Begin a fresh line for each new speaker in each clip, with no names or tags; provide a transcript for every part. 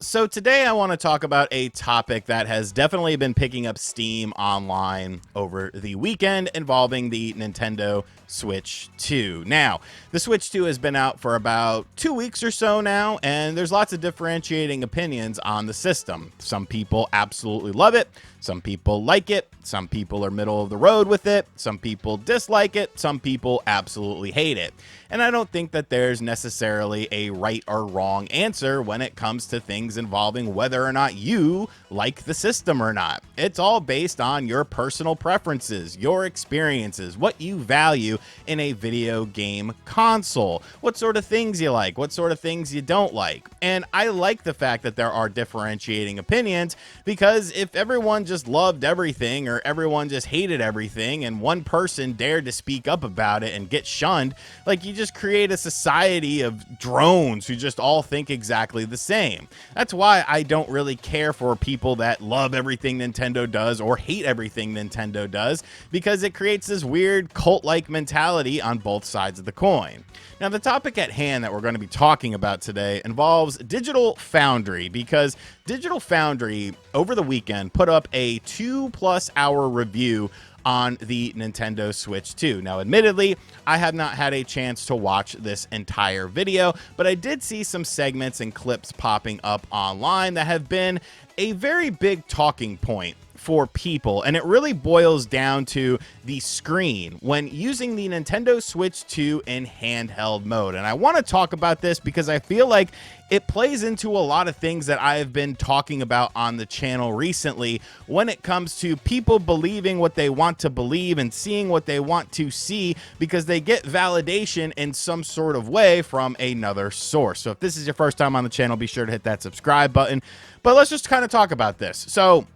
So today I want to talk about a topic that has definitely been picking up steam online over the weekend involving the Nintendo Switch 2. Now, the Switch 2 has been out for about 2 weeks or so now, and there's lots of differentiating opinions on the system. Some people absolutely love it. Some people like it. Some people are middle of the road with it. Some people dislike it. Some people absolutely hate it. And I don't think that there's necessarily a right or wrong answer when it comes to things involving whether or not you like the system or not. It's all based on your personal preferences, your experiences, what you value in a video game console, what sort of things you like, what sort of things you don't like. And I like the fact that there are differentiating opinions, because if everyone just loved everything or everyone just hated everything and one person dared to speak up about it and get shunned, like, you just create a society of drones who just all think exactly the same. That's why I don't really care for people that love everything Nintendo does or hate everything Nintendo does, because it creates this weird cult-like mentality on both sides of the coin. Now, the topic at hand that we're going to be talking about today involves Digital Foundry, because Digital Foundry over the weekend put up a 2+ hour review on the Nintendo Switch 2. Now, admittedly, I have not had a chance to watch this entire video, but I did see some segments and clips popping up online that have been a very big talking point for people, and it really boils down to the screen when using the Nintendo Switch 2 in handheld mode. And I want to talk about this because I feel like it plays into a lot of things that I have been talking about on the channel recently when it comes to people believing what they want to believe and seeing what they want to see, because they get validation in some sort of way from another source. So if this is your first time on the channel, be sure to hit that subscribe button. But let's just kind of talk about this. So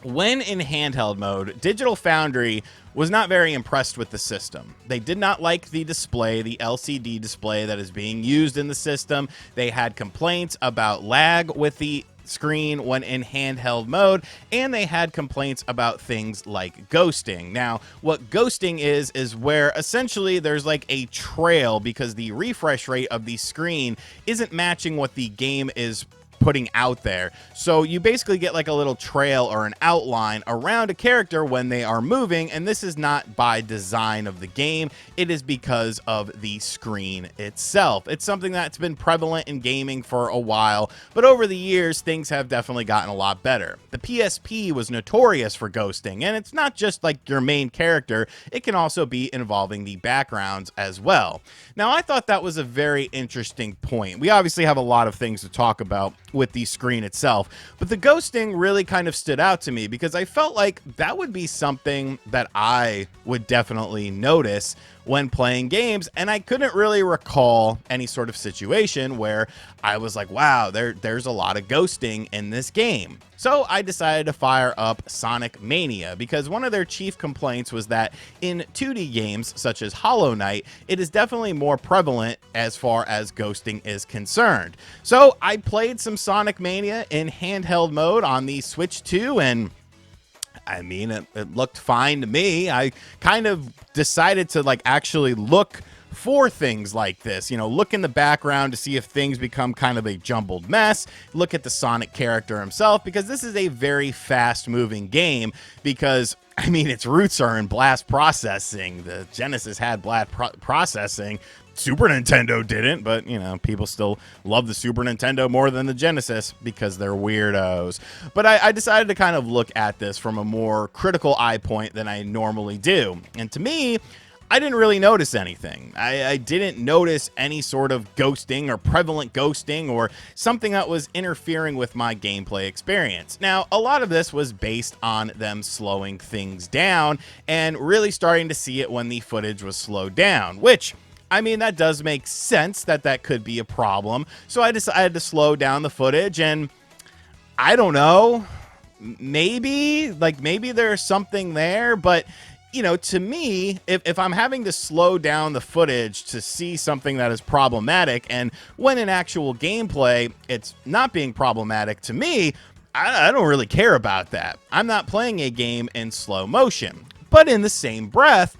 when in handheld mode, Digital Foundry was not very impressed with the system. They did not like the display, the LCD display that is being used in the system. They had complaints about lag with the screen when in handheld mode, and they had complaints about things like ghosting. Now, what ghosting is where essentially there's like a trail because the refresh rate of the screen isn't matching what the game is putting out there. So you basically get like a little trail or an outline around a character when they are moving, and this is not by design of the game. It is because of the screen itself. It's something that's been prevalent in gaming for a while, but over the years things have definitely gotten a lot better. The PSP was notorious for ghosting, and it's not just like your main character, it can also be involving the backgrounds as well. Now, I thought that was a very interesting point. We obviously have a lot of things to talk about with the screen itself, but the ghosting really kind of stood out to me because I felt like that would be something that I would definitely notice when playing games, and I couldn't really recall any sort of situation where I was like, wow, there's a lot of ghosting in this game. So I decided to fire up Sonic Mania, because one of their chief complaints was that in 2D games such as Hollow Knight, it is definitely more prevalent as far as ghosting is concerned. So I played some Sonic Mania in handheld mode on the Switch 2, and I mean, it looked fine to me. I kind of decided to like actually look for things like this, you know, look in the background to see if things become kind of a jumbled mess, look at the Sonic character himself, because this is a very fast moving game, because I mean, its roots are in blast processing. The Genesis had blast processing. Super Nintendo didn't, but, you know, people still love the Super Nintendo more than the Genesis because they're weirdos. But I decided to kind of look at this from a more critical eye point than I normally do. And to me, I didn't really notice anything. I didn't notice any sort of ghosting or prevalent ghosting or something that was interfering with my gameplay experience. Now, a lot of this was based on them slowing things down and really starting to see it when the footage was slowed down, which, I mean, that does make sense that that could be a problem. So I decided to slow down the footage, and I don't know, maybe there's something there, but you know, to me, if I'm having to slow down the footage to see something that is problematic, and when in actual gameplay it's not being problematic to me, I don't really care about that. I'm not playing a game in slow motion. But in the same breath,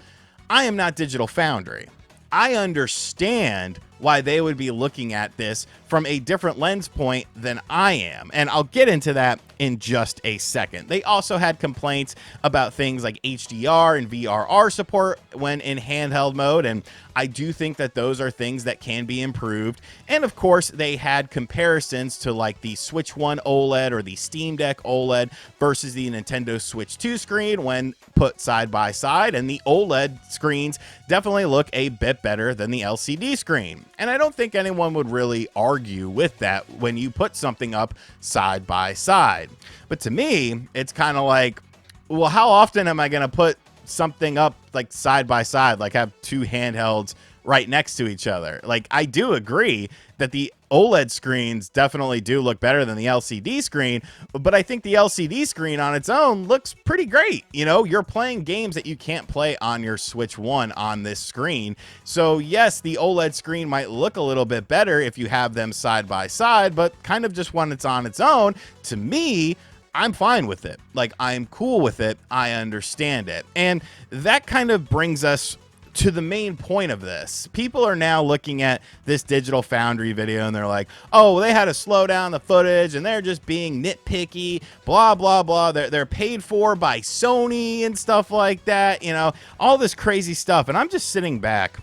I am not Digital Foundry. I understand why they would be looking at this from a different lens point than I am. And I'll get into that in just a second. They also had complaints about things like HDR and VRR support when in handheld mode, and I do think that those are things that can be improved. And of course, they had comparisons to like the Switch 1 OLED or the Steam Deck OLED versus the Nintendo Switch 2 screen when put side by side, and the OLED screens definitely look a bit better than the LCD screen. And I don't think anyone would really argue with that when you put something up side by side. But to me, it's kind of like, well, how often am I going to put something up like side by side, like have two handhelds right next to each other? Like, I do agree that the OLED screens definitely do look better than the LCD screen, but I think the LCD screen on its own looks pretty great. You know, you're playing games that you can't play on your Switch 1 on this screen. So yes, the OLED screen might look a little bit better if you have them side by side, but kind of just when it's on its own, to me, I'm fine with it. Like, I'm cool with it. I understand it. And that kind of brings us to the main point of this. People are now looking at this Digital Foundry video and they're like, oh, they had to slow down the footage and they're just being nitpicky, blah, blah, blah. They're paid for by Sony and stuff like that, you know, all this crazy stuff. And I'm just sitting back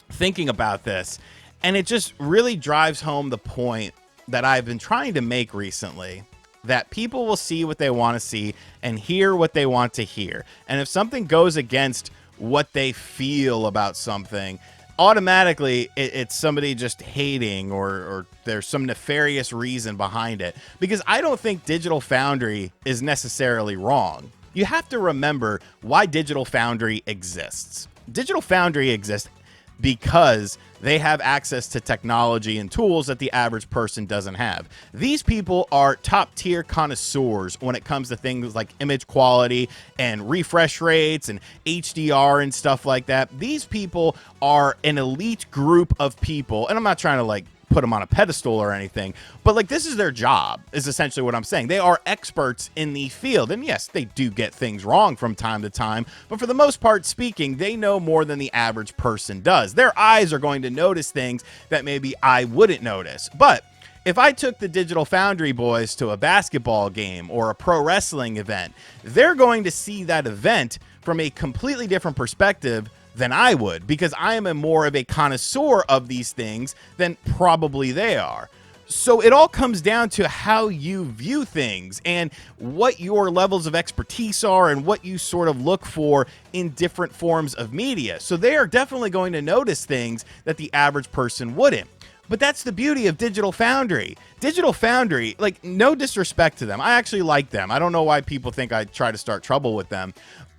thinking about this, and it just really drives home the point that I've been trying to make recently, that people will see what they want to see and hear what they want to hear. And if something goes against what they feel about something, automatically it's somebody just hating, or there's some nefarious reason behind it. Because I don't think Digital Foundry is necessarily wrong. You have to remember why Digital Foundry exists. Digital Foundry exists because they have access to technology and tools that the average person doesn't have. These people are top tier connoisseurs when it comes to things like image quality and refresh rates and HDR and stuff like that. These people are an elite group of people, and I'm not trying to like put them on a pedestal or anything, but like, this is their job, is essentially what I'm saying. They are experts in the field, and yes, they do get things wrong from time to time, but for the most part speaking, they know more than the average person does. Their eyes are going to notice things that maybe I wouldn't notice. But if I took the Digital Foundry boys to a basketball game or a pro wrestling event, they're going to see that event from a completely different perspective than I would, because I am more of a connoisseur of these things than probably they are. So it all comes down to how you view things and what your levels of expertise are and what you sort of look for in different forms of media. So they are definitely going to notice things that the average person wouldn't. But that's the beauty of Digital Foundry. Digital Foundry, like, no disrespect to them, I actually like them. I don't know why people think I try to start trouble with them.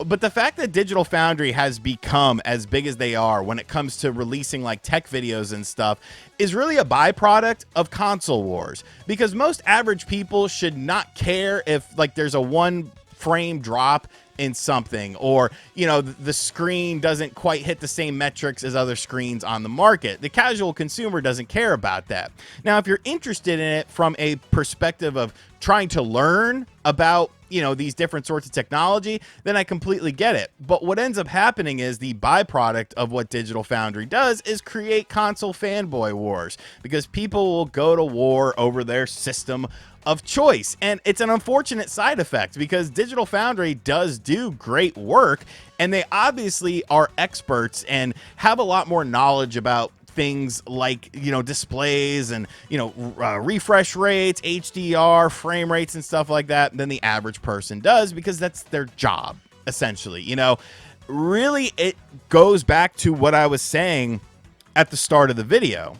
But the fact that Digital Foundry has become as big as they are when it comes to releasing like tech videos and stuff is really a byproduct of console wars. Because most average people should not care if like there's a one frame drop in something, or, you know, the screen doesn't quite hit the same metrics as other screens on the market. The casual consumer doesn't care about that. Now, if you're interested in it from a perspective of trying to learn about, you know, these different sorts of technology, then I completely get it. But what ends up happening is the byproduct of what Digital Foundry does is create console fanboy wars, because people will go to war over their system of choice. And it's an unfortunate side effect, because Digital Foundry does do great work, and they obviously are experts and have a lot more knowledge about things like, you know, displays and, you know, refresh rates, HDR, frame rates and stuff like that than the average person does, because that's their job, essentially. You know, really, it goes back to what I was saying at the start of the video.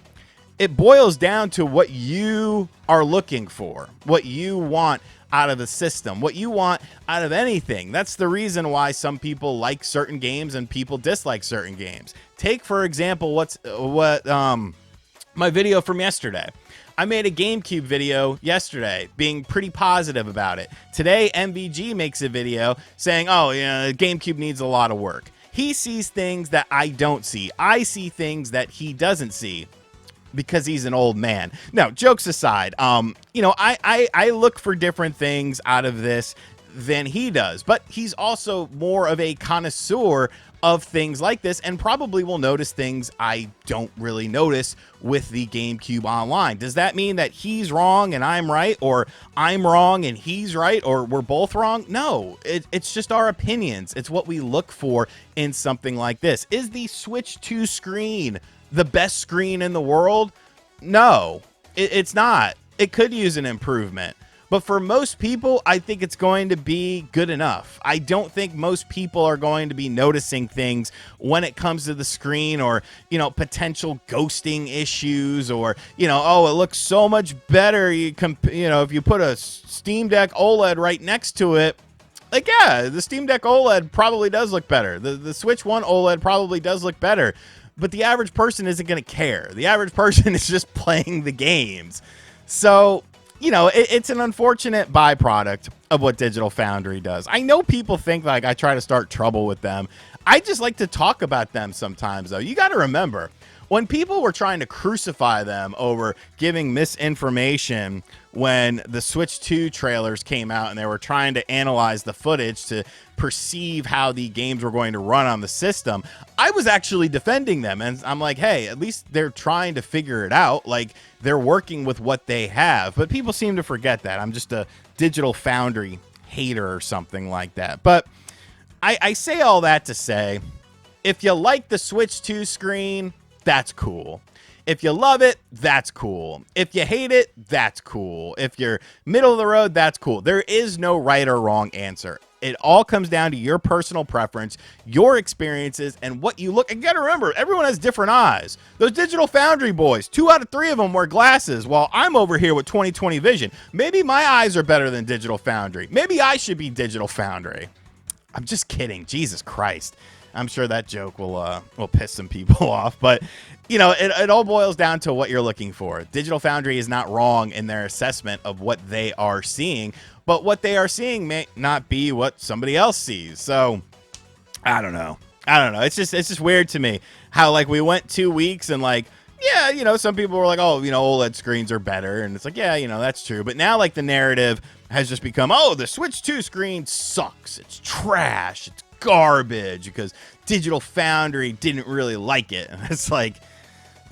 It boils down to what you are looking for, what you want out of the system, what you want out of anything. That's the reason why some people like certain games and people dislike certain games. Take, for example, my video from yesterday. I made a GameCube video yesterday being pretty positive about it. Today, MVG makes a video saying, oh, yeah, GameCube needs a lot of work. He sees things that I don't see. I see things that he doesn't see, because he's an old man. Now, jokes aside, you know, I look for different things out of this. than he does, but he's also more of a connoisseur of things like this and probably will notice things I don't really notice with the GameCube Online. Does that mean that he's wrong and I'm right, or I'm wrong and he's right, or we're both wrong? No, it's just our opinions. It's what we look for in something like this. Is the Switch 2 screen the best screen in the world? No, it's not. It could use an improvement. But for most people, I think it's going to be good enough. I don't think most people are going to be noticing things when it comes to the screen, or, you know, potential ghosting issues, or, you know, oh, it looks so much better. You know, if you put a Steam Deck OLED right next to it, like, yeah, the Steam Deck OLED probably does look better. The Switch 1 OLED probably does look better. But the average person isn't going to care. The average person is just playing the games. So, you know, it's an unfortunate byproduct of what Digital Foundry does. I know people think like I try to start trouble with them. I just like to talk about them sometimes, though. You got to remember, when people were trying to crucify them over giving misinformation when the Switch 2 trailers came out and they were trying to analyze the footage to perceive how the games were going to run on the system, I was actually defending them. And I'm like, hey, at least they're trying to figure it out. Like, they're working with what they have. But people seem to forget that. I'm just a Digital Foundry hater or something like that. But I say all that to say, if you like the Switch 2 screen, that's cool. If you love it, that's cool. If you hate it, that's cool. If you're middle of the road, that's cool. There is no right or wrong answer. It all comes down to your personal preference, your experiences, and what you look. And you gotta remember, everyone has different eyes. Those Digital Foundry boys, 2 out of 3 of them wear glasses, while I'm over here with 20/20 vision. Maybe my eyes are better than Digital Foundry. Maybe I should be Digital Foundry. I'm just kidding. Jesus Christ. I'm sure that joke will piss some people off, but you know, it all boils down to what you're looking for. Digital Foundry is not wrong in their assessment of what they are seeing, but what they are seeing may not be what somebody else sees. So I don't know. It's just weird to me how, like, we went 2 weeks and, like, yeah, you know, some people were like, oh, you know, OLED screens are better. And it's like, yeah, you know, that's true. But now, like, the narrative has just become, oh, the Switch 2 screen sucks. It's trash. It's garbage because Digital Foundry didn't really like it. And it's like,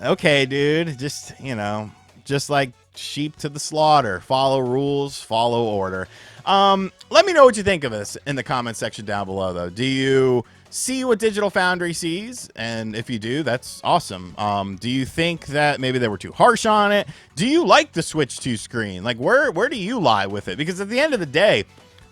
okay, dude, just, you know, just like sheep to the slaughter. Follow rules, follow order. Let me know what you think of this in the comment section down below, though. Do you see what Digital Foundry sees? And if you do, that's awesome. Do you think that maybe they were too harsh on it? Do you like the Switch 2 screen? Like, where do you lie with it? Because at the end of the day,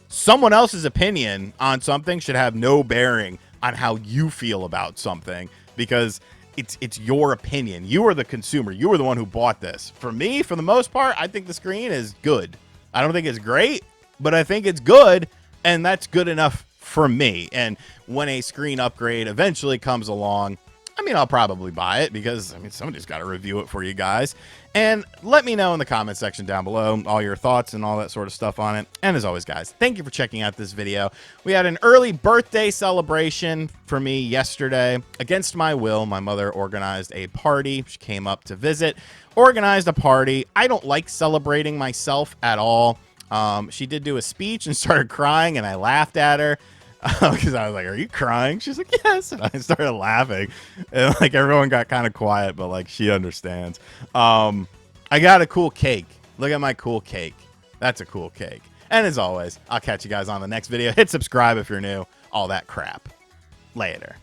someone else's opinion on something should have no bearing on how you feel about something, because it's your opinion. You are the consumer. You are the one who bought this. For me, for the most part, I think the screen is good. I don't think it's great, but I think it's good, and that's good enough for me. And when a screen upgrade eventually comes along, I mean, I'll probably buy it because, I mean, somebody's got to review it for you guys. And let me know in the comment section down below all your thoughts and all that sort of stuff on it. And as always, guys, thank you for checking out this video. We had an early birthday celebration for me yesterday. Against my will, my mother organized a party. She came up to visit, organized a party. I don't like celebrating myself at all. She did do a speech and started crying, and I laughed at her. Because I was like, are you crying? She's like, yes. And I started laughing. And like everyone got kind of quiet, but like she understands. I got a cool cake. Look at my cool cake. That's a cool cake. And as always, I'll catch you guys on the next video. Hit subscribe if you're new. All that crap. Later.